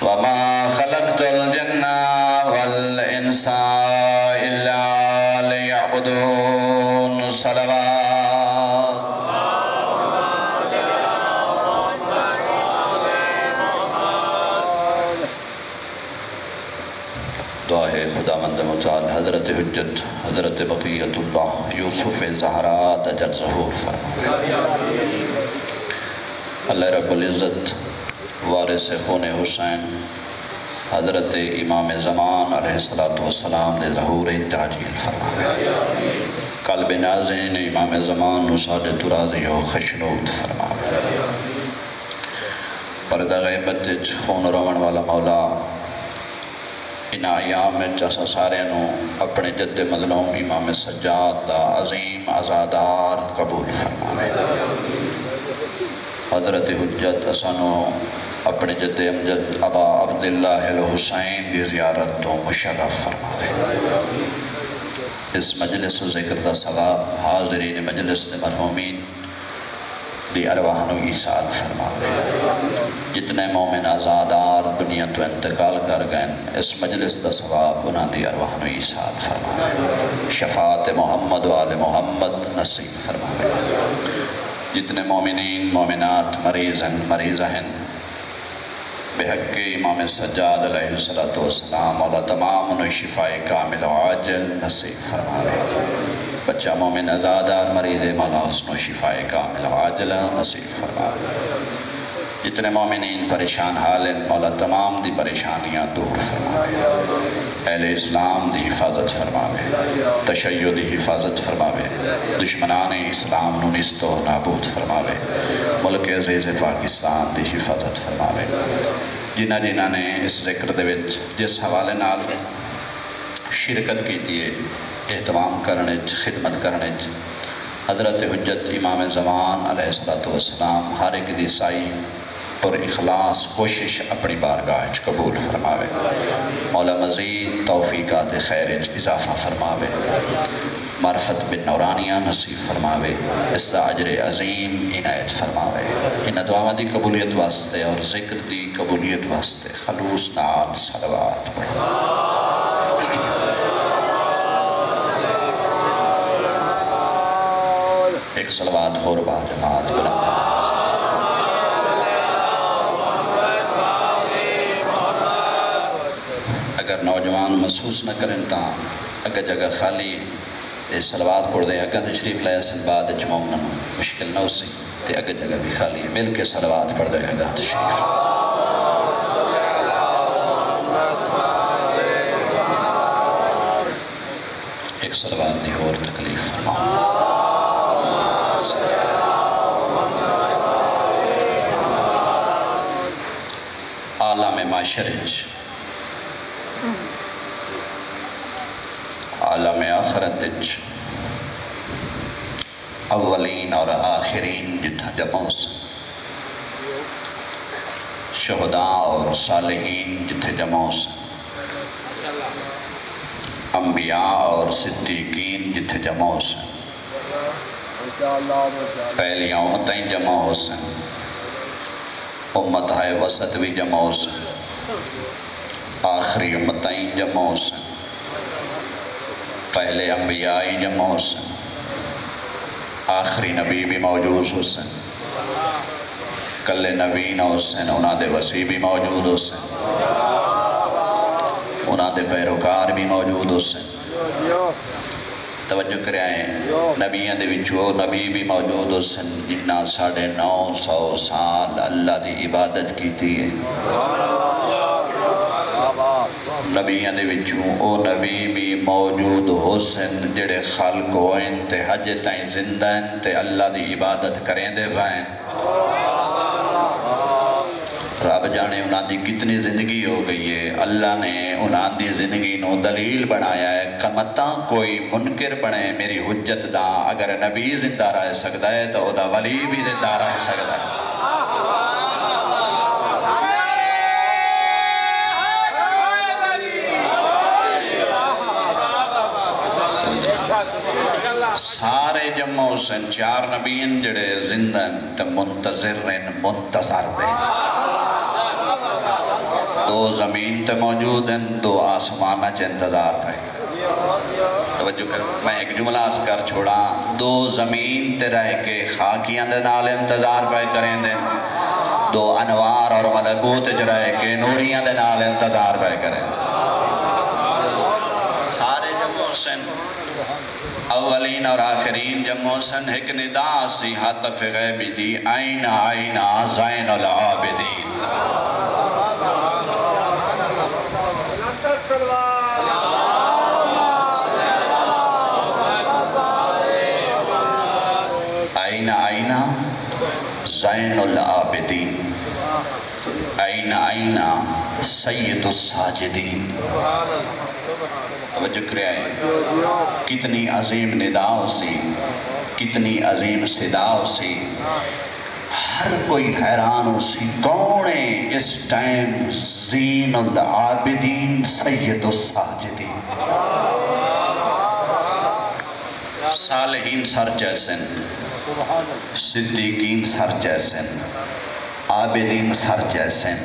وما خلقت الجنة والإنس إلا ليعبدون صلوات دعا ہے خداوند متعال حضرت حجت حضرت بقیت اللہ یوسف زہرا اجر ظہور فرما اللہ رب العزت وارث خون حسین حضرت امام زمان علیہ السلام دے ظہور تعجیل فرما قلب نازن امام زمان نساد تراضی و خشنود فرما پردہ غیبت خون روان والا مولا ان ایام جیسا سارے نو اپنے جد مظلوم امام سجاد دا عظیم عزادار قبول فرماوے حضرت حجت اسانو اپنے جد امجد ابا عبداللہ الحسین دی زیارت تو مشرف فرماوے اس مجلس و ذکر دا ثواب حاضرین مجلس دے مرحومین دی ارواحنو ایصال فرماوے جتنے مومن آزادار دنیا تو انتقال کر گئے اس مجلس دا ثواب انہاں دی ارواحنو ایصال فرماوے شفاعت محمد و آل محمد نصیب فرماوے جتنے مومنین مومنات مریضہ ہیں بحق امام سجاد علیہ السلام مولا تمام انہیں شفاء کامل و عاجل نصیب فرماوے بچہ مومن ازادار مرید مولا حسن و شفاء کامل و عاجل نصیب فرماوے جتنے مومنین پریشان حالن مولا تمام دی پریشانیاں دور فرماوے اہل اسلام دی حفاظت فرماوے تشیع دی حفاظت فرماوے دشمنان اسلام نونست و نابود فرماوے ملک عزیز پاکستان دی حفاظت فرماوے جنہ نے اس ذکر دے وچ جس حوالے نال شرکت کی دیئے اہتمام کرنے خدمت کرنے حضرت حجت امام زمان علیہ السلام ہر ایک دی سائی پر اخلاص کوشش اپنی بارگاہ قبول فرماوے مولا مزید توفیقات خیر اضافہ فرماوے معرفت بن نورانیہ نصیب فرماوے اس دا اجر عظیم عنایت فرماوے ان دعا دی قبولیت واسطے اور ذکر دی قبولیت واسطے خلوص نال صلوات پڑھو ایک صلوات اور با جماعت بلند اگر نوجوان محسوس نہ کریں تا اگر جگہ خالی صلوات پڑھ دیں اگر تشریف لائے سن بعد مومن مشکل نہ ہو سی تو اگر جگہ بھی خالی مل کے صلوات پڑھ دیں اگر تشریف ایک صلوات دی اور تکلیف فرماؤں عالم معاشرج عالم آخرتج اولین اور آخرین جتھا جمعوس شہداء اور صالحین جتھے جمعوس انبیاء اور صدیقین جتھے جمعوس پہلی امتیں جمع ہو سن امت ہے وسط بھی جمع ہو سن آخری امتیں جمع ہو سن پہلے انبیاء جمع ہو سن آخری نبی بھی موجود ہو سن کل نبی نہ ہو سن انہاں دے وسیع بھی موجود ہو سن انہاں دے پیروکار بھی موجود ہو سن توجہ کرے آئیں نبیان دے وچو نبی بھی موجود ہو سن جنہ 950 سال اللہ دی عبادت کی تھی نبیان دے وچو او نبی بھی موجود ہو سن جڑے خلق ہوئیں تے حج تائیں زندہ ہیں تے اللہ دی عبادت کریں دے پائیں رب جانے انہاں دی کتنی زندگی ہو گئی ہے اللہ نے انہاں دی زندگی نو دلیل بنایا ہے کمتاں کوئی منکر بنے میری حجت دا اگر نبی زندہ رہ سکتا ہے تو دا ولی بھی زندہ رہ سکتا ہے سارے جمع حسین 4 نبیین جڑے زندہ تے منتظر ہیں منتظر دے دو زمین تے موجود ہیں، دو آسمانہ چ انتظار پہ توجہ کر، میں ایک جملہ عرض کر چھوڑا، دو زمین تے رہ کے خاکیاں دے نال انتظار پہ کریں دیں، دو انوار اور ملکوت چ رہ کے نوریاں دے نال انتظار پہ کریں دیں، سارے جمع سن اولین اور آخرین جمع سن، ایک ندا سی حتف غیبی دی، آئینہ آئینہ زین العابدین، آئینہ آئینہ زین العابدین، آئینہ آئینہ سید الساجدین۔ توجہ کرے آئے، کتنی عظیم ندا سی، کتنی عظیم صدا سی، ہر کوئی حیران ہو سی، کون ہے اس ٹائم زین العابدین سید الساجدین؟ صالحین سر جیسن، صدیقین سر جیسن، عابدین سر جیسن،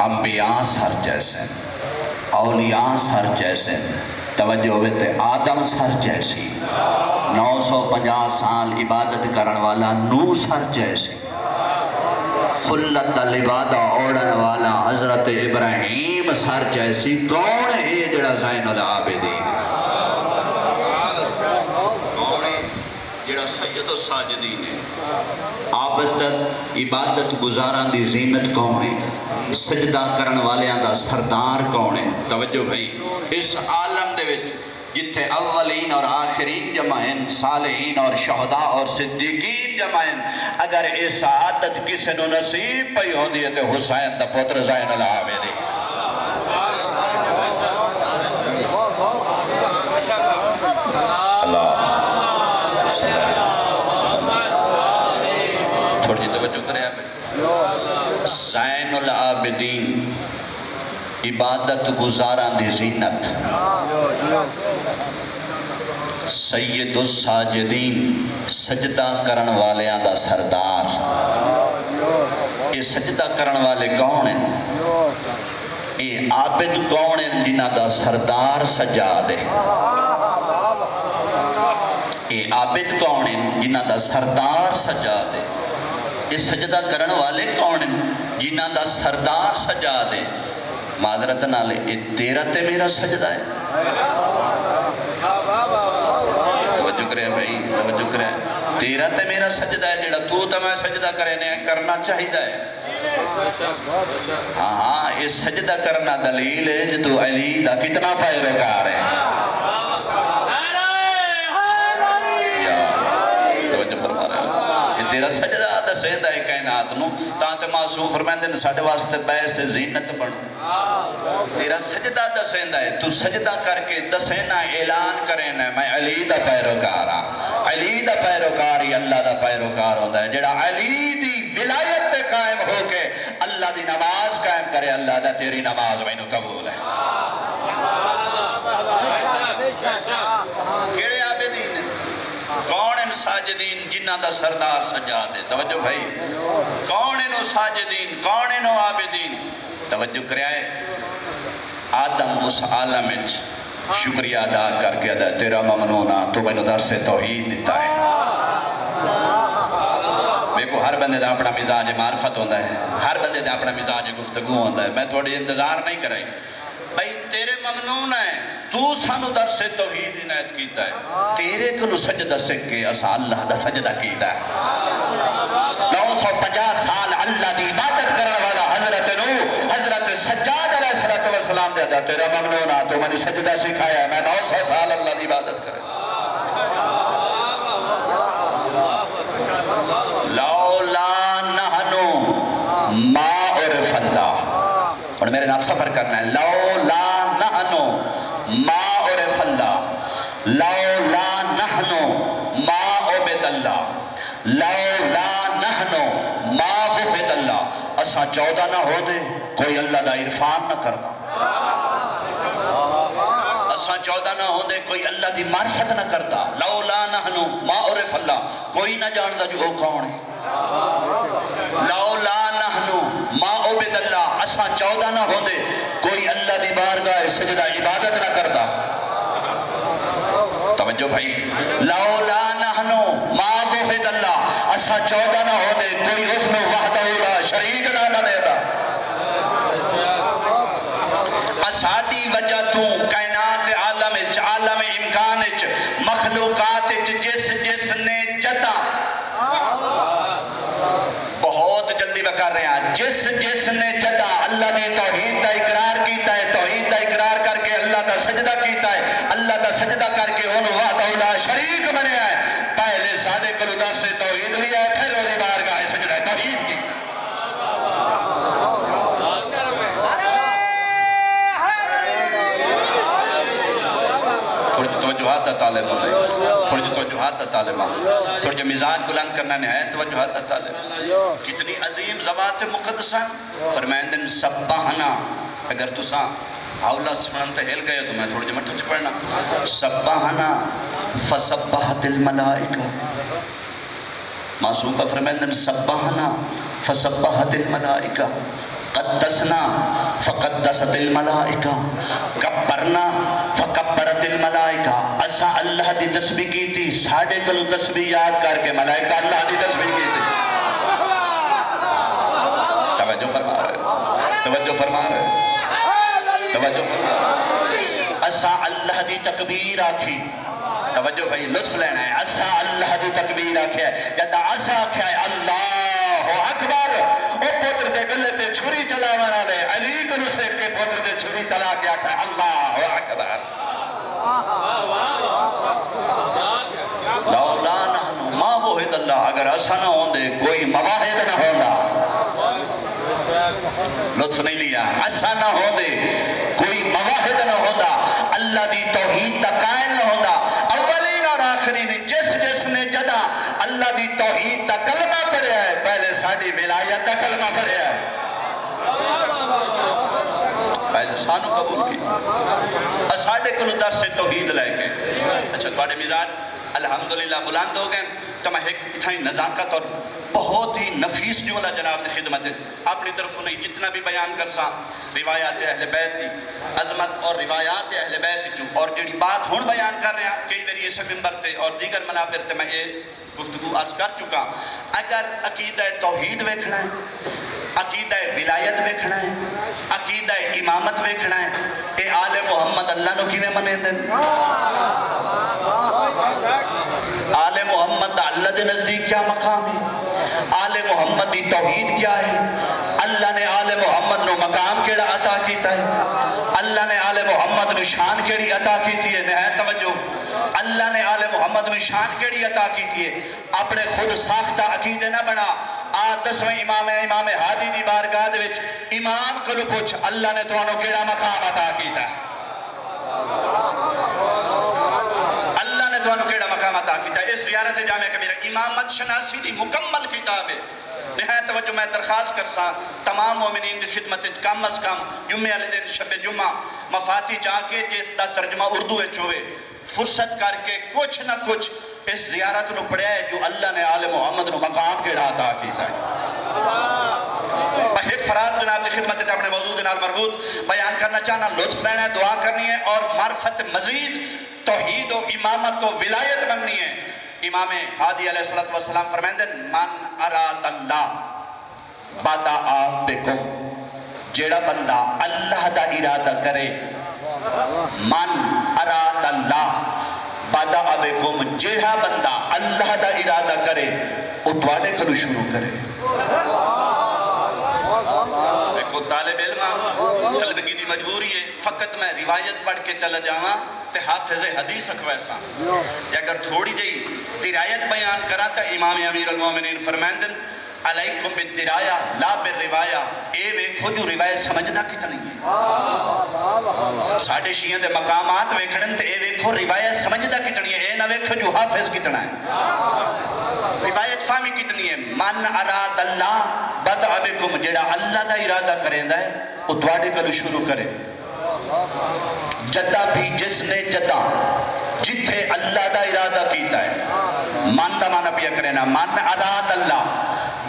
انبیاء سر جیسن، اولیاء سر جیسن، توجہ ہوئے تے آدم سر جیسی، 950 سال عبادت کرن والا نو سر جیسی، خلت العبادہ اوڑن والا حضرت ابراہیم سر جیسی، کون ہے جڑا زین العابدین ہے؟ کون ہے جڑا سید الساجدین ہے؟ عبادت گزاران دی زینت کون ہے؟ سجدہ کرن والیاں دا سردار کون ہے؟ توجہ بھائی، اس عالم دے وچ جتھے اولین اور آخرین جمع ہیں، صالحین اور شہداء اور صدیقین جمع ہیں، اگر اس سعادت کسی نو نصیب پئی ہوندی ہے تو حسین دا پتر زین العابدین۔ اللہ صلی اللہ تھوڑی جی توجہ کرے آپ زین العابدین، عبادت گزاران دی زینت، سید الساجدین، سجدہ کرن والیاں دا سردار۔ یہ سجدہ کرن والے کون ہیں؟ یہ عابد کون ہیں جنہ دا سردار سجاد ہے؟ یہ عابد کون ہیں جنہ دا سردار سجاد ہے؟ یہ سجدہ کرن والے کون ہیں جنہ دا سردار سجاد ہے؟ معذرت نالے یہ تیرا تے میرا سجدہ ہے؟ توجہ کرے بھائی، توجہ کرے، تیرا تے میرا سجدہ ہے جڑا تو تے میں سجدہ کرنا چاہیدہ ہے۔ ہاں ہاں، یہ سجدہ کرنا دلیل ہے جو تو علی دا کتنا پیروکار ہے۔ توجہ فرما رہے ہیں، یہ تیرا سجدہ دسیندہ ہے کائنات نو، تاں معصوم فرمائندے نے ساڈے واسطے بیس زینت بنو۔ تیرا سجدہ دسیندہ ہے، تو سجدہ کر کے دسینا اعلان کرینا میں علی دا پیروکار ہاں۔ علی دا پیروکار ہی اللہ دا پیروکار ہوتا ہے، جڑا علی دی ولایت تے قائم ہو کے اللہ دی نماز قائم کرے، اللہ دا تیری نماز میں قبول ہے۔ کیڑے عابدین ہیں؟ کون ہیں ساجدین جنہ دا سردار سجاد ہے؟ توجہ بھائی، کون ہیں ساجدین، کون ہیں عابدین؟ توجہ کرائے، آدم اس عالم وچ شکریہ ادا کر کے ادا تیرا ممنونہ تو میں نے درس توحید دیتا ہے۔ دیکھو ہر بندے دا اپنا مزاج معرفت ہوتا ہے، ہر بندے دا اپنا مزاج گفتگو ہوتا ہے، میں تھوڑی انتظار نہیں کرائی بھائی تیرے ممنون ہے، تو سانو درس توحید عنایت کیتا ہے، تیرے کو سجدہ سکے اسا اللہ دا سجدہ کیتا ہے۔ 950 سال اللہ دی عبادت کرنے والا حضرت نو، حضرت سجاد علیہ السلام دے دا تیرا ممنون ہے تو میں نے سجدہ سکھایا ہے، میں 900 سال اللہ دی عبادت کرے۔ لولا نحنو ما عرف اللہ، اور میرے نام سفر کرنا ہے، لولا نحنو ما عرف اللہ، لولا نحنو ما عبد اللہ، لولا نحنو ما عبد اللہ، اسا 14 نہ ہو دے کوئی اللہ دا عرفان نہ کرنا، اسا 14 نہ ہو دے کوئی اللہ دی معرفت نہ کرتا، لولا نحنو ما عرف اللہ، کوئی نہ جانتا جو وہ کون ہے، لولا نحنو ما عبد اللہ اساں 14 نہ ہوندے کوئی اللہ دی بارگاہ سجدہ عبادت نہ کردا. توجہ بھائی. لولا نحنو ما وحد اللہ اساں 14 نہ ہوندے کوئی اس میں وحدہ لا شریک نہ بنے دا. ساڈی وجہ تو کائنات عالم امکان مخلوقات جس نے جدا بہت جلدی بکر رہے ہیں جس نے جدا اللہ نے توحید دا اقرار کیتا ہے توحید دا اقرار کر کے اللہ دا سجدہ کیتا ہے اللہ دا سجدہ کر کے انہوں وحدہ لا شریک بنے ہے. پہلے ساڈے کلو درس سے توحید لیا ہے پھر وہ بارگاہ سجدہ توحید کی. توجہات دا طالبہ تھوڑی جو توجہات دا طالبہ تھوڑی جو مزاج بلند کرنا نہایت توجہات دا طالبہ. کتنی عظیم ذوات مقدسہ فرمائندن سبحانا. اگر تساں حولہ سنن تے ہل گئے تو میں تھوڑی جو مٹھا پڑھنا. سبحانا فسبحت الملائکہ. معصوم پر فرمائندن سبحانا فسبحت الملائکہ. قدسنا فقدست الملائکہ. کبرنا فکبرت الملائکہ. اسا اللہ دی تسبیح کی تھی ساڑھے کلو تسبیح یاد کر کے ملائکہ اللہ دی تسبیح کی تھی. توجہ فرما رہے توجہ فرما رہے توجہ فرما رہے. اسا اللہ دی تکبیر آکھی. توجہ بھائی لطف لینا ہے. اسا اللہ دی تکبیر آکھی ہے جدا اسا آکھی ہے اللہ اکبر. او پتر دے گلے تے چھری چلا مانا لے علی کنو سے کے پتر دے چھری چلا کے آکھا ہے اللہ اکبر. لولا نحنو ما وحد اللہ اگر ایسا نہ ہوندے کوئی مواحد نہ ہوندا. لطف نہیں لیا. ایسا نہ ہوندے کوئی مواحد نہ ہوندا اللہ دی توحید دا قائل نہ ہوندا. اولین اور آخرین جس نے جدا اللہ دی توحید دا کلمہ پڑھیا ہے پہلے ساڑھی ولایت دا کلمہ پڑھیا ہے پہلے سانو قبول کی. ساڑھے کلو درس سے توحید لے کے اچھا تھوڑے مزاج الحمدللہ بلند ہو گئے تو میں ایک اتھائی نزاکت اور بہت ہی نفیس جملہ جناب دی خدمت ہے اپنی طرف نہیں جتنا بھی بیان کر سا روایات اہل بیت دی عظمت اور روایات اہل بیت جو اور جڑی بات ہون بیان کر رہے ہیں کئی باری اسے ممبر تے اور دیگر منابر تے میں یہ گفتگو آج کر چکا. اگر عقیدہ توحید ویکھنا ہے عقیدہ ولایت ویکھنا ہے عقیدہ امامت ویکھنا ہے اے آل محمد اللہ نو کیویں منے دن. آل محمد اللہ دے نزدیک کیا مقام ہے آل محمد دی توحید کیا ہے اللہ نے آل محمد نو مقام کیڑا عطا کیتا ہے اللہ نے آل محمد نو شان کیڑی عطا کیتی ہے. نہایت توجہ. اللہ نے آل محمد نو شان کیڑی عطا کیتی ہے. اپنے خود ساختہ عقیدے نہ بنا. آج 10ویں امام ہے امام ہادی دی بارگاہ دے وچ امام کو پوچھ اللہ نے تانوں کیڑا مقام عطا کیتا ہے اللہ نے تانوں کیڑا مقام عطا کیتا ہے. اس زیارت جامع کبیرہ امامت شناسی دی مکمل کتاب ہے. نہایت توجہ میں درخواست کر سا تمام مومنین دی خدمت کم از کم جمعہ والے دن شب جمعہ مفاتی جا کے جس دا ترجمہ اردو وچ ہوئے فرصت کر کے کچھ نہ کچھ اس زیارت نو پڑھیا ہے جو اللہ نے آل محمد نو مقام کیڑا عطا کیتا ہے. ایک فراد جناب دی خدمت تے اپنے موضوع نال مربوط بیان کرنا چاہنا لطف لینا ہے دعا کرنی ہے اور معرفت مزید توحید و امامت و ولایت بننی ہے. امام ہادی علیہ السلام فرمائندے من اراد اللہ بدأ بکم. جیڑا بندہ اللہ دا ارادہ کرے من اراد اللہ بدأ بکم جیڑا بندہ اللہ دا ارادہ کرے وہ تواڈے کلو شروع کرے. ایک طالب علم طلبگی دی مجبوری ہے فقط میں روایت پڑھ کے چلا جاواں تے حافظ حدیث اکھ ویسا اگر تھوڑی جئی درایت بیان کرا تا امام امیر المومنین فرمائندن علیکم بالدرایہ لا بالروایہ. اے ویکھو جو روایت سمجھنا کتنی ہے ساڑھے شیعہ دے مقامات ویکھڑن تے اے ویکھو روایت سمجھنا کتنی ہے. اے نہ ویکھو جو حافظ کتنا ہے روایت فہمی کتنی ہے. من اراد اللہ بدأ بکم جیڑا اللہ دا ارادہ کریندا ہے وہ تواڈے کلو شروع کرے. جدا بھی جس نے جدا جتھے اللہ دا ارادہ کیتا ہے من دا معنی پیا کرنا من اراد اللہ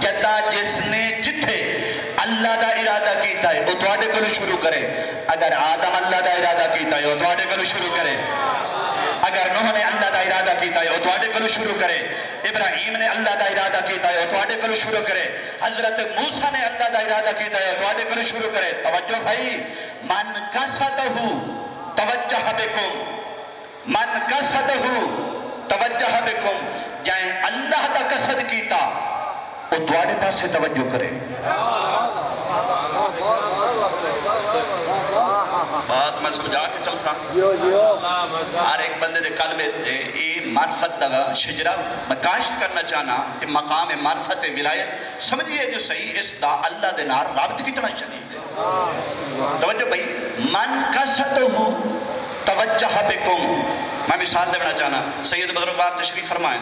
جدا جس نے جتھے اللہ دا ارادہ کیتا ہے وہ تواڈے کولوں شروع کرے. اگر آدم اللہ دا ارادہ کیتا ہے وہ تواڈے کولوں شروع کرے. اگر نوح نے اللہ دا ارادہ کیتا ہے وہ تواڈے کولوں شروع کرے. ابراہیم نے اللہ دا ارادہ کیتا ہے وہ تواڈے کولوں شروع کرے. حضرت موسیٰ نے اللہ دا ارادہ کیتا ہے وہ تواڈے کولوں شروع کرے. توجہ بھائی. من قصدہ توجہ بکم. من قصدہ توجہ بکم. جائیں اللہ دا قصد کیتا وہ تواڈے پاسے توجہ کرے. بات میں سمجھا کے چلتا. ہر ایک بندے دے قلب یہ معرفت دا شجرہ میں کاشت کرنا چاہنا کہ مقام معرفت ولایت سمجھئے جو صحیح اس دا اللہ دے نار رابط کتنا شدید ہے. توجہ بھائی. من قصدہ توجہ بکم. میں مثال دینا چاہنا. سید بزرگوار تشریف فرمائیں.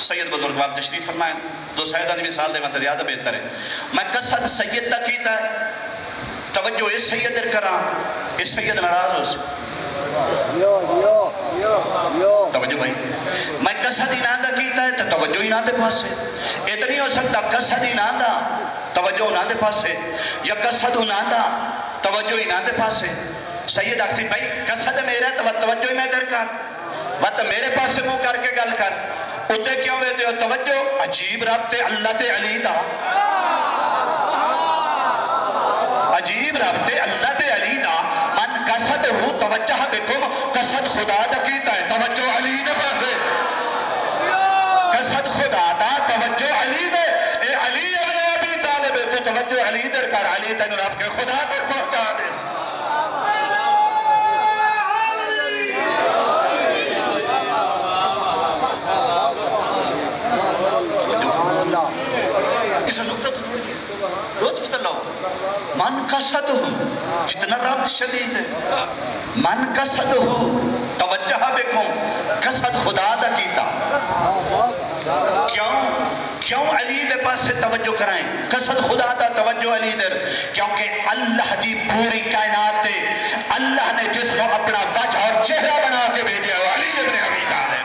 سید بزرگوار تشریف فرمائیں. دو سیدہ نے مثال دینا تو زیادہ بہتر ہے. میں قصد سید دا کیتا ہے توجہ اس سید در کرا اس سید ناراض ہو سے. توجہ بھائی. میں قصد ہی نہ دا کیتا ہے تو توجہ ہی نہ دے پاسے. اتنی ہو سکتا قصد ہی نہ دا توجہ نہ دے پاسے یا قصد نہ دا توجہ ہی نہ دے پاسے. سید اکسی بھائی قصد میرا تو توجہ ہی میں در کر وقت میرے پاسے منہ کر کے گل کر. اتے کیوں ہوئے دے توجہ عجیب رابطے اللہ تے علی دا. عجیب رابطے اللہ تے علی دا. من قصد ہو توجہ بکم. قصد خدا دا کیتا ہے توجہ علی دے پاسے. قصد خدا دا توجہ علی دے. اے علی ابن ابی طالب تو توجہ علی در کر. علی تینو رب کے خدا در پہنچا دے. اسے نکتہ تو تھوڑی ہے. لطف تلاؤ. من قصد ہو کتنا رابط شدید ہے. من قصد ہو توجہ بکم. قصد خدا دا کیتا. کیوں علی دے پاس سے توجہ کرائیں. قصد خدا دا توجہ علی در کیونکہ اللہ دی پوری کائنات دے اللہ نے جس کو اپنا وجہ اور چہرہ بنا کے بھیجا ہے علی ابن ابی طالب.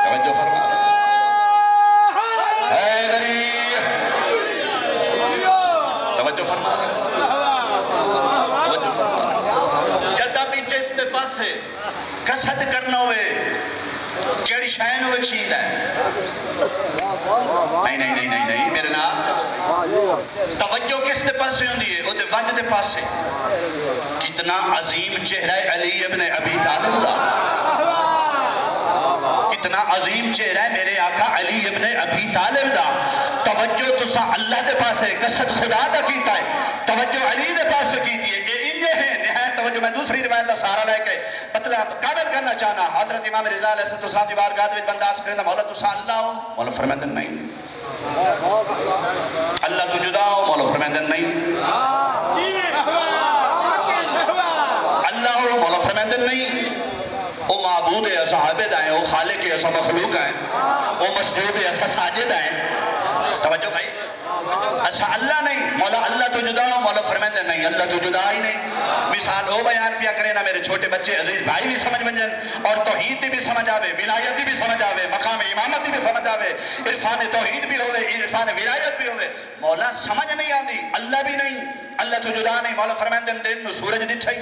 توجہ فرما. توجہ فرما. توجہ فرما. جدہ بھی جس دے پاس ہے قصد کرنا ہوئے کیڑی شائن ہوئے چیز ہے. نہیں میرے نام. توجہ کس دے پاس ہوندی ہے وہ دے وجہ دے پاس ہے. کتنا عظیم چہرہ علی ابن ابی طالب دا. کتنا عظیم چہرہ ہے میرے آقا علی ابن ابی طالب دا. توجہ تو سا اللہ دے پاس ہے. قصد خدا دا کیتا ہے. توجہ علی دے پاس سے کیتی ہے. یہ انہیں ہیں نہایت توجہ. میں دوسری روایت دا سہارا لے کے مطلب قابل کرنا چاہنا. حضرت امام رضا علیہ السلام دی بارگاہ وچ بندہ عرض کرے مولا تو سا اللہ ہو. مولا فرماتے نہیں. اللہ تو جدا ہو. مولا فرماتے نہیں. اللہ ہو. مولا فرماتے نہیں. وہ معبود ہے ایسا عابد ہیں. وہ خالق ہے ایسا مخلوق ہیں. وہ مسجود ہے ایسا ساجد ہیں. توجہ بھائی. ایسا اللہ نہیں. مولا اللہ تو جدا ہو. مولا فرماتے نہیں اللہ تو جدا ہی نہیں. مثال وہ بیان پیا کرے نا میرے چھوٹے بچے عزیز بھائی بھی سمجھ بن جن اور توحید بھی سمجھ آوے ولایت بھی سمجھ آوے مقام امامت بھی سمجھ آوے عرفان توحید بھی ہوئے عرفان ولایت بھی ہوئے. مولا سمجھ نہیں آتی. اللہ بھی نہیں. اللہ تو جدا نہیں. مولا فرماتے ہیں دن سورج ڈٹھائی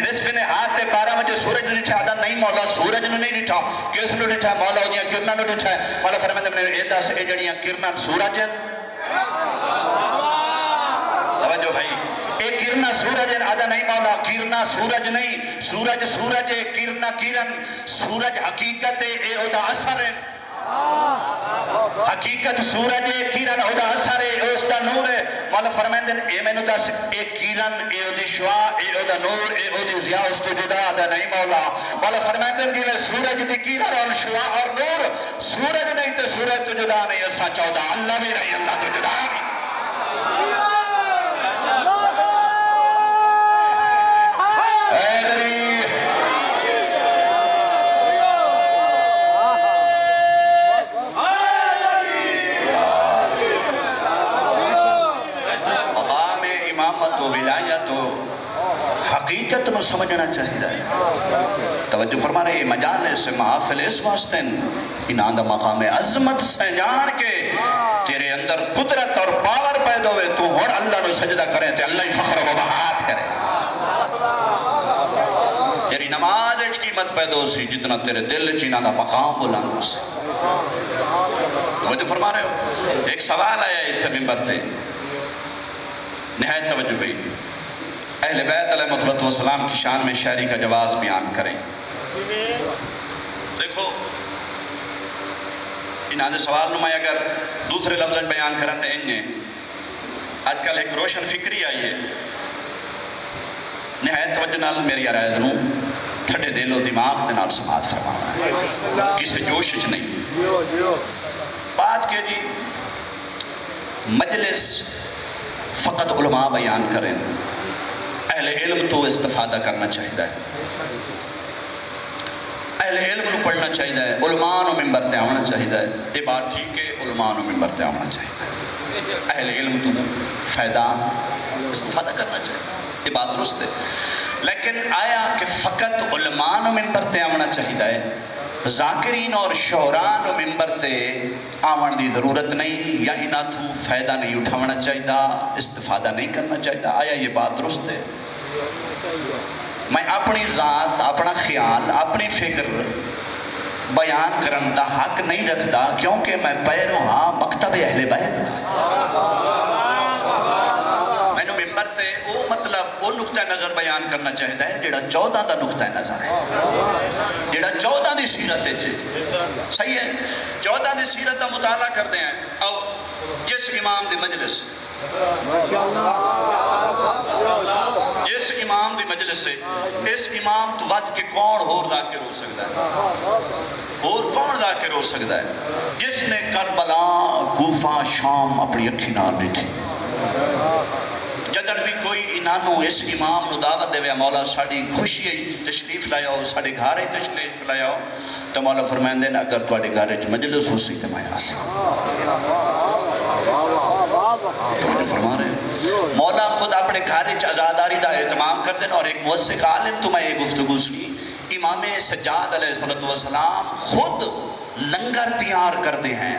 نصف نے ہاتھ تے 12 بجے سورج نے ڈٹھا. آدھا نہیں مولا سورج نے نہیں ڈٹھا. کس نے ڈٹھا. مولا انہیاں کرنا نے ڈٹھا ہے. مولا فرماتے ہیں اے دس اے جڑیاں کرنا سورج ہیں. توجہ بھائی. اے کرنا سورج ہے. آدھا نہیں مولا کرنا سورج نہیں. سورج سورج ہے. کرنا کرن. سورج حقیقت ہے. اے او دا اثر ہے. حقیقت سورج ہے. کرن او دا اثر ہے. اس دا نور ہے. مولا فرمائیں دن اے میں نو دس اے کرن اے او دی شعا اے او دا نور اے او دی ضیاء اس تو جدا. آدھا نہیں مولا. مولا فرمائیں دن کہ میں سورج دی کرن اور شعا اور نور سورج نہیں تو سورج تو جدا نہیں. ایسا چودہ اللہ بھی نہیں اللہ تو جدا نہیں. حقیقت نو سمجھنا چاہیے. توجہ فرما رہے مجالس محافل اس واسطے انہاں دا مقام عظمت سے جان کے تیرے اندر قدرت اور پاور پیدا ہوئے تو ہون اللہ نو سجدہ کریں تے اللہ ہی فخر و بہات کرے. تیری نماز اچ قیمت پیدا ہو سی جتنا تیرے دل چینہ دا مقام بلند ہو سی. توجہ فرما رہے ہو؟ ایک سوال آیا اتھے ممبر تے نہایت توجہ بھئی. اہل بیت علیہ السلام کی شان میں شاعری کا جواز بیان کریں. دیکھو انہاں دے سوال نمائے اگر دوسرے لفظ بیان کرتے ہیں آج کل ایک روشن فکری آئی ہے. نہایت توجہ نال میری آرائے دنوں تھڑے دل و دماغ دے نال سماعت فرمانا ہے کسے جوش اچ نہیں. بات کہ جی مجلس فقط علماء بیان کریں اہل علم تو استفادہ کرنا چاہیے ہے. اہل علم نو پڑھنا چاہیے ہے. علماء نو ممبر تے آنا چاہیے ہے. یہ بات ٹھیک ہے علماء نو ممبر تے آنا چاہیے ہے. اہل علم تو فائدہ استفادہ کرنا چاہیے. یہ بات درست ہے. لیکن آیا کہ فقط علماء نو ممبر تے آنا چاہیے ہے ذاکرین اور شعراء نو ممبر تے آمن دی ضرورت نہیں یا انہاں تو فائدہ نہیں اٹھانا چاہیے استفادہ نہیں کرنا چاہیے؟ آیا یہ بات درست ہے؟ میں اپنی ذات اپنا خیال اپنی فکر بیان کرن دا حق نہیں رکھتا کیونکہ میں پیرو ہاں مکتب اہل بیت میں نو ممبر تے او مطلب وہ نقطہ نظر بیان کرنا چاہیے ہے جڑا 14 دا نقطہ نظر ہے جڑا 14 دی سیرت ہے. صحیح ہے 14 دی سیرت دا مطالعہ کرتے ہیں. او جس امام دی مجلس جس امام دی مجلس سے اس امام تو ود کے کون ہور ذاکر ہو سکتا ہے اور کون ذاکر ہو سکتا ہے جس نے کربلا کوفہ شام اپنی اکھی نال بیٹھی. جدن بھی کوئی انہانو اس امام نو دعوت دے ویا مولا ساڑی خوشی تشریف لائے ہو ساڑے گھارے تشریف لائے ہو تو مولا فرمائن دینا اگر تو آڑے گھارے مجلس ہو سکتے میں آسا تو مجھے فرما رہے ہیں مولا خود اپنے گھارے ازاداری دا اہتمام کر دینا. اور ایک موسیق عالم تو میں یہ گفتگو سنی امام سجاد علیہ السلام خود لنگر تیار کرتے ہیں.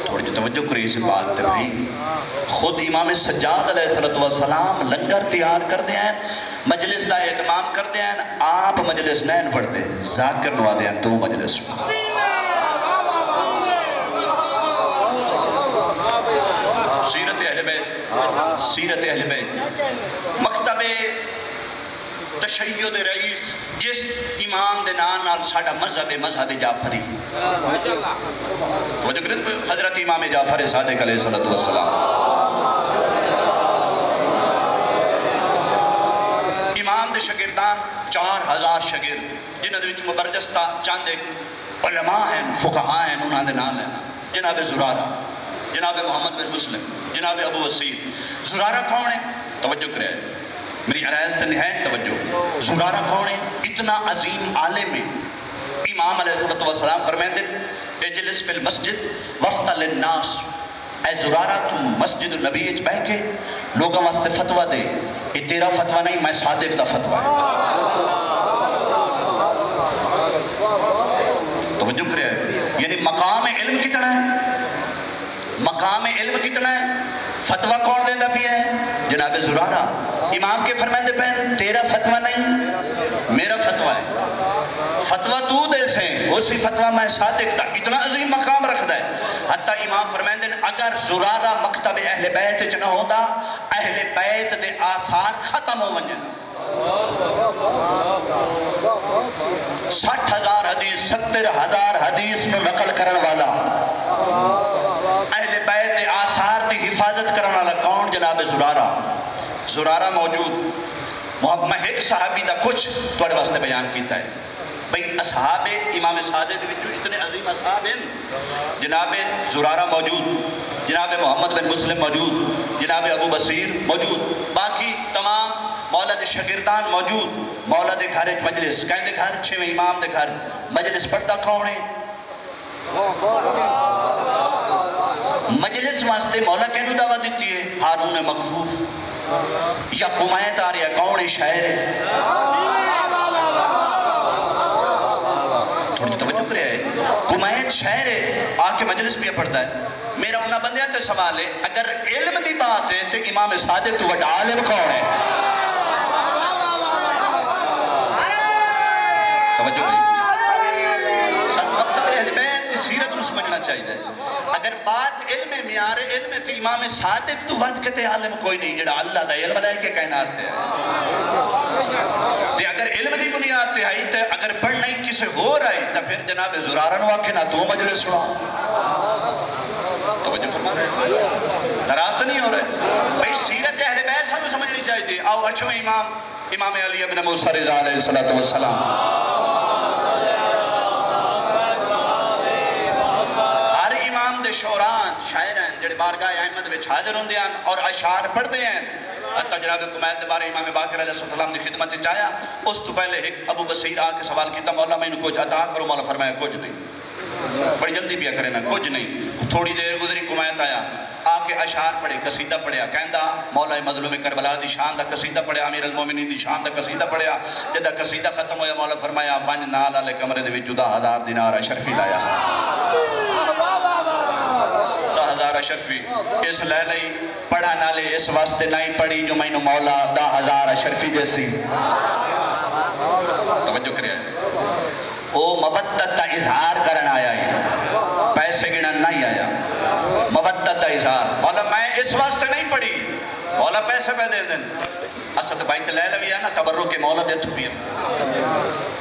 تھوڑی جو توجہ کری اس بات تے بھائی خود امام سجاد علیہ السلام لنگر تیار کرتے ہیں مجلس دا اہتمام کرتے ہیں. آپ مجلس نہیں پڑھتے ذاکر نوا دے ہیں تو مجلس سیرت اہل بیت مکتب تشیع رئیس جس امام دے نام نال ساڑا مذہب جعفری وہ جو حضرت امام جعفر صادق علیہ السلام امام دے شاگردان 4000 شاگرد جنہاں دے وچ مبرجستہ چاند ایک علماء ہیں فقہاء ہیں انہاں دے نام ہیں جناب زرارہ جناب محمد بن مسلم جناب ابو وسیل. زرارہ کون ہے؟ توجہ کرے میری عرائض تے نہایت توجہ. زرارہ کون ہے؟ اتنا عظیم عالم ہے. امام علیہ السلام فرمائے دے اجلس فی المسجد وفتا للناس اے زرارہ تو مسجد النبی اچ بہ کے لوگوں واسطے فتوہ دے. یہ تیرا فتوہ نہیں میں صادق دا فتوہ ہے. توجہ کرے یعنی مقام علم کتنا ہے مقام علم کتنا ہے فتوہ کون دیتا بھی ہے جناب زرارہ. امام کے فرمائندے پہن تیرا فتوہ نہیں میرا فتوہ ہے. فتوہ تو دے سے اسی فتوہ میں صادق تھا. اتنا عظیم مقام رکھتا ہے حتیٰ امام فرمائندے اگر زرارہ مکتب اہل بیت جنہ ہوتا اہل بیت دے آثار ختم ہو منجنا 60,000 حدیث 70,000 حدیث میں نقل کرن والا اہل بیت دے آثار دی حفاظت کرن والا کون جناب زرارہ. زرارہ موجود میں ایک صحابی دا کچھ توڑے واسطے بیان کیتا ہے بھئی اصحاب امام صادق وچوں اتنے عظیم اصحاب ہیں جناب زرارہ موجود جناب محمد بن مسلم موجود جناب ابو بصیر موجود باقی تمام مولا دے شاگردان موجود. مولا دے گھر مجلس کہیں دے گھر 6ویں امام دے گھر مجلس پڑھتا کون ہے مجلس واسطے مولا کہنو دعوت دیتی ہے ہارون مکفوف یا قمیت آ رہی ہے کون شاعر ہے تھوڑی توجہ کرے ہے کمیت شہر ہے آ کے مجلس بھی پڑھتا ہے میرا انہاں بندیاں تے سوال ہے اگر علم دی بات ہے تو امام صادق تو وڈا عالم کون ہے توجہ کرے سب وقت اہل بیت کی سیرت کو سمجھنا چاہیے اگر بات علم معیار علم تو امام صادق تو ود کے تے عالم کوئی نہیں جڑا اللہ دا علم لے کے کائنات تے تے اگر علم دی بنیاد تے آئی تے اگر پڑھنا ہی کسے ہو رہی تو پھر جناب زرارن واقع نہ دو مجلس سنا توجہ فرما رہے ناراض تو نہیں ہو رہے بھئی سیرت اہل بیت سب سمجھنی چاہیے آؤ اچھویں امام علی ابن موسیٰ رضا علیہ السلام ہر امام دے شعران شاعران جڑے بارگاہ احمد وچ حاضر ہوندے ہیں اور اشعار پڑھتے ہیں حتی جناب کمیت بارے امام باقر علیہ السلام دی خدمت چاہیا اس تو پہلے ایک ابو بصیر آ کے سوال کیتا مولا میں انہوں کچھ عطا کرو مولا فرمایا کچھ نہیں بڑی جلدی بھی کرے نا کچھ نہیں تھوڑی دیر گزری کمیت آیا آ کے اشعار پڑھے قصیدہ پڑھیا کہندا مولا مظلوم کربلا دی شان دا قصیدہ پڑھیا امیر المومنین دی شان دا قصیدہ پڑھیا جدہ قصیدہ ختم ہویا مولا فرمایا پانچ نال والے کمرے دے وچ 10,000 دینار اشرفی لایا 10,000 اشرفی اس لے لئی پڑھا نالے اس واسطے نہیں پڑھی جو میں مولا 10,000 اشرفی جیسی توجہ کریا او مودت دا اظہار کرن آیا ہے پیسے گنن نہیں آیا مودت دا اظہار مولا میں اس واسطے نہیں پڑھی مولا پیسے پہ دے دیں اسد بھائی تے لے لوی ہے نا تبرک کے مولا دے تو بھی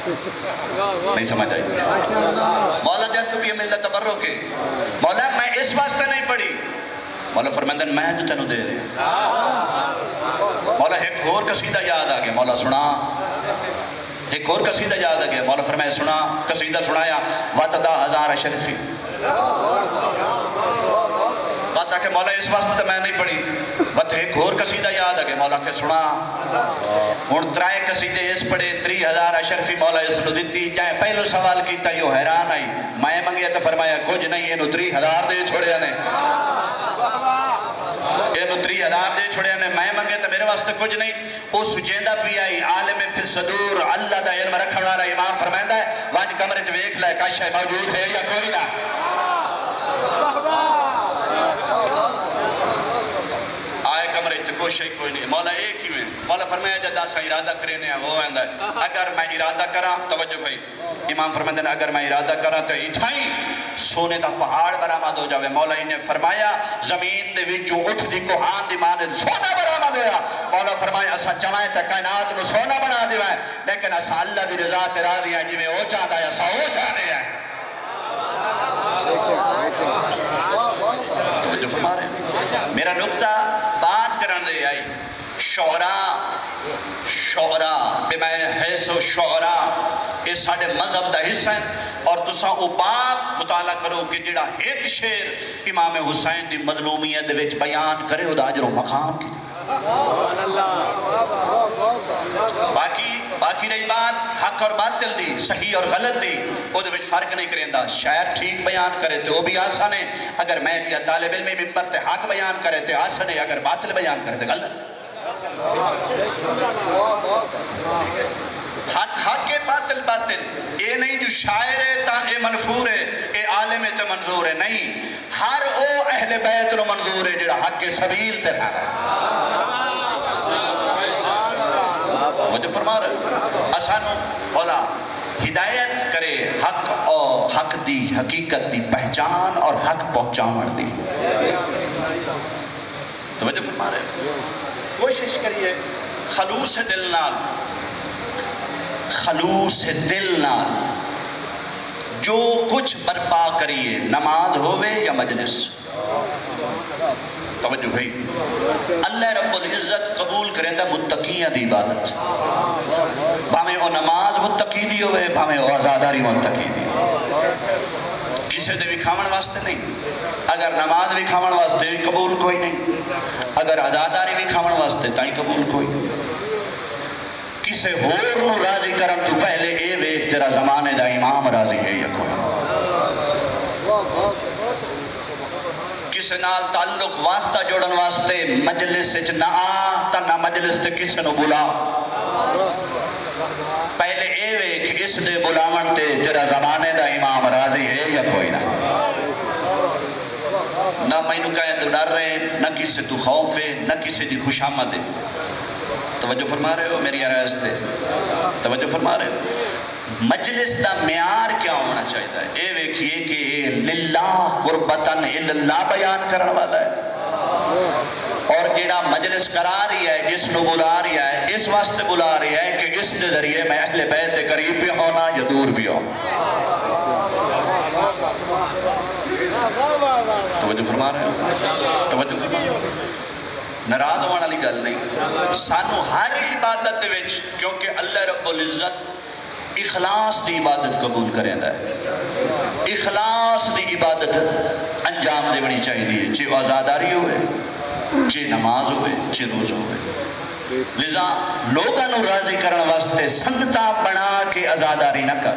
نہیں سمجھ آئی مولا دے تو بھی ملتا تبرک کے مولا میں اس واسطے نہیں پڑھی مولا فرمیندن میں جو تینوں دے رہے مولا ایک اور قصیدہ یاد آگیا مولا سنا ایک اور قصیدہ یاد آگیا مولا فرمائے سنا قصیدہ سنایا وَتَدَا شرفی بات آکے مولا اس واسطے میں نہیں پڑھی بات ایک اور قصیدہ یاد آگیا مولا کے سنا ان ترائے قصیدے اس پڑھے 3,000 شرفی مولا اس نو دیتی جائیں پہلو سوال کیتا یہ حیران آئی میں منگیا تو فرمایا کچھ نہیں یہ نو 3,000 دے چھوڑے نے یہ نو 3,000 دے چھوڑے نے میں منگیا تو میرے واسطے کچھ نہیں وہ سجیندہ بھی آئی عالم فی الصدور اللہ دا علم رکھنے والا امام فرمائندہ ہے وان کمرے جو ایک لائے کاشا موجود ہے یا کوئی نہ آئے کمرے تو کوئی نہیں مولا ایک ہی میں مولا فرمایا جدا سا ارادہ کرنے وہ آندہ ہے اگر میں ارادہ کرا توجہ بھائی امام فرمائندہ نے اگر میں ارادہ کرا تو اتھائی سونے دا پہاڑ برآمد ہو جاوے مولا انہیں فرمایا زمین دے وچوں اٹھ دی کوہان دی مانے سونا برآمد ہوا مولا فرمایا اسا چاہیں تا کائنات نو سونا بنا دیوائے لیکن اسا اللہ دی رضا تے راضی ہے جویں او چاہتا ہے اسا او چاہتے ہیں توجہ فرما رہے ہیں میرا نقطہ بات کرنے دے آئی شعراء بما حیث و شعراء یہ ساڑھے مذہب دا حصہ ہیں اور تساں او باب مطالعہ کرو کہ جڑا ایک شعر امام حسین دی مظلومیت دے وچ بیان کرے او دا اجر و مقام کی باقی رہی بات حق اور باطل دی صحیح اور غلط دی او دے وچ فرق نہیں کریں دا شاعر ٹھیک بیان کرے تے وہ بھی آسان ہے اگر میں یا طالب علمی ممبر تے حق بیان کرے تے آسان ہے اگر باطل بیان کرے تے غلط حق کے باطل یہ نہیں جو شاعر ہے تا اے منفور ہے اے عالم ہے تا منظور ہے نہیں ہر او اہل بیت نو منظور ہے جڑا حق کے سبیل تے رہا توجہ فرما رہے اسانو بولا ہدایت کرے حق اور حق دی حقیقت دی پہچان اور حق پہنچاون دی توجہ فرما رہے کوشش کریے خلوص دل نال جو کچھ برپا کریے نماز ہوئے یا مجلس توجہ بھائی اللہ رب العزت قبول کریں دا متقیاں دی عبادت بھامیں او نماز متقی دی ہوئے بھامیں او آزاداری متقی دی کسے دے بھی کھاون واسطے نہیں اگر نماز بھی کھاون واسطے قبول کوئی نہیں اگر آزاداری بھی کھاون واسطے تائیں قبول کوئی کسے ہور نو راضی کرم تو پہلے اے ویک تیرا زمانے دا امام راضی ہے یا کوئی کسے نال تعلق واسطہ جوڑن واسطے مجلس سے نہ آ تا نہ مجلس تے کسے نو بلا پہلے اے ویک اس دے بلاون تے تیرا زمانے دا امام راضی ہے یا کوئی نہ؟ نہ مینوں کہیں تو ڈر رہے، نہ کسی تو خوف ہے، نہ کسی دی خوشامد ہے۔ توجہ فرما رہے ہو میری عرض تے؟ توجہ فرما رہے ہو؟ مجلس دا معیار کیا ہونا چاہیے؟ اے ویکھیے کہ للہ قربتاً اللہ بیان کرنے والا ہے، اور جیڑا مجلس کرا رہی ہے، جس نو بلا رہی ہے، اس واسطے بلا رہی ہے کہ اس کے ذریعے میں اہل بیت کے قریب بھی ہونا یا دور بھی ہوں۔ توجہ فرما رہے ہو؟ توجہ فرما رہے ہو؟ ناراض ہونے والی گل نہیں، سانو ہر عبادت وچ، کیونکہ اللہ رب العزت اخلاص دی عبادت قبول کریں ہے، اخلاص دی عبادت انجام دیونی چاہیے، چاہے آزاداری ہوئے، چاہے نماز ہوئے، چاہے روزہ ہوئے۔ لذا لوگاں نو راضی کرن واسطے سنگتاں بنا کے آزاداری نہ کر،